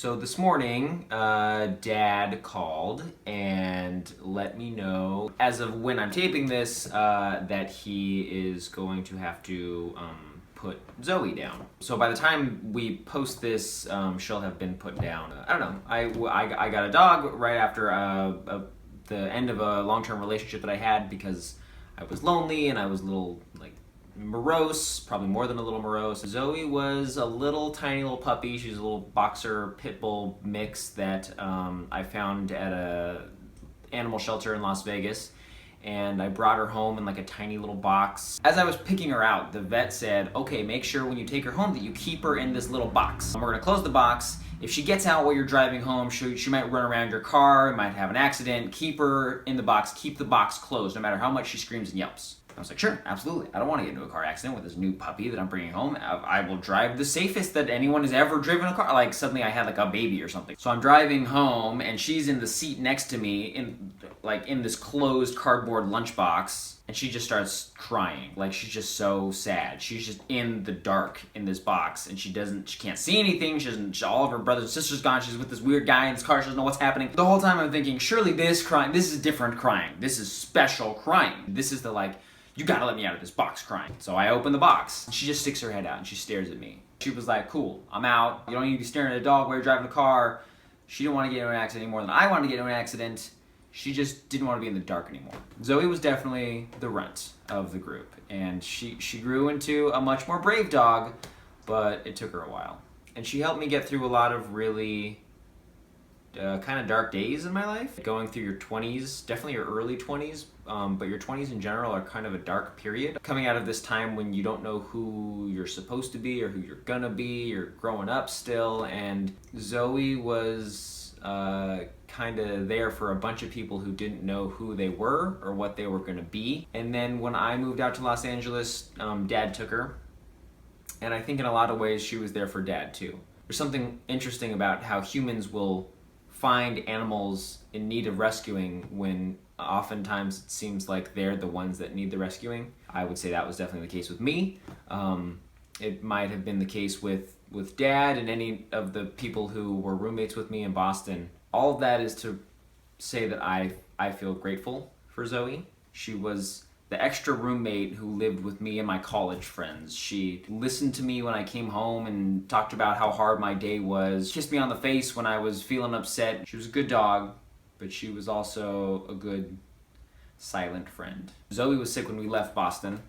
So this morning, Dad called and let me know, as of when I'm taping this, that he is going to have to put Zoe down. So by the time we post this, she'll have been put down. I don't know. I got a dog right after the end of a long-term relationship that I had because I was lonely and I was a little morose, probably more than a little morose. Zoe was a little tiny little puppy. She's a little boxer pit bull mix that I found at a animal shelter in Las Vegas, and I brought her home in a tiny little box. As I was picking her out, the vet said, okay, make sure when you take her home that you keep her in this little box. And we're gonna close the box. If she gets out while you're driving home, she might run around your car, might have an accident. Keep her in the box, keep the box closed, no matter how much she screams and yelps. I was like, sure, absolutely. I don't want to get into a car accident with this new puppy that I'm bringing home. I will drive the safest that anyone has ever driven a car. Suddenly I had a baby or something. So I'm driving home and she's in the seat next to me in this closed cardboard lunchbox, and she just starts crying. She's just so sad. She's just in the dark in this box, and she can't see anything. All of her brothers and sisters gone. She's with this weird guy in this car. She doesn't know what's happening. The whole time I'm thinking, surely this is different crying. This is special crying. This is the you gotta let me out of this box crying. So I open the box. She just sticks her head out and she stares at me. She was like, cool, I'm out. You don't need to be staring at a dog while you're driving a car. She didn't want to get into an accident any more than I wanted to get into an accident. She just didn't want to be in the dark anymore. Zoe was definitely the runt of the group, and she grew into a much more brave dog, but it took her a while. And she helped me get through a lot of really kind of dark days in my life. Going through your 20s, definitely your early 20s, but your 20s in general are kind of a dark period. Coming out of this time when you don't know who you're supposed to be or who you're gonna be, you're growing up still, and Zoe was kind of there for a bunch of people who didn't know who they were or what they were gonna be. And then when I moved out to Los Angeles, Dad took her, and I think in a lot of ways she was there for Dad too. There's something interesting about how humans will find animals in need of rescuing when oftentimes it seems like they're the ones that need the rescuing. I would say that was definitely the case with me. It might have been the case with Dad and any of the people who were roommates with me in Boston. All of that is to say that I feel grateful for Zoe. She was the extra roommate who lived with me and my college friends. She listened to me when I came home and talked about how hard my day was, kissed me on the face when I was feeling upset. She was a good dog, but she was also a good silent friend. Zoe was sick when we left Boston,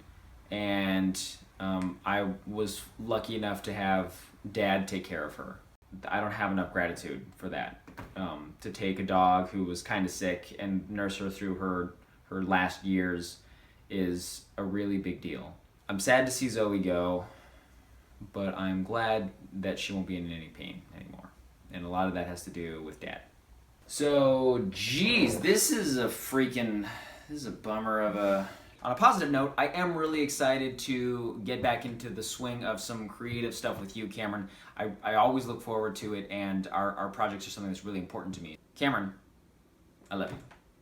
and I was lucky enough to have Dad take care of her. I don't have enough gratitude for that. To take a dog who was kind of sick and nurse her through her last years is a really big deal. I'm sad to see Zoe go, but I'm glad that she won't be in any pain anymore. And a lot of that has to do with Dad. So, geez, this is a bummer of a... On a positive note, I am really excited to get back into the swing of some creative stuff with you, Cameron. I always look forward to it, and our projects are something that's really important to me. Cameron, I love you.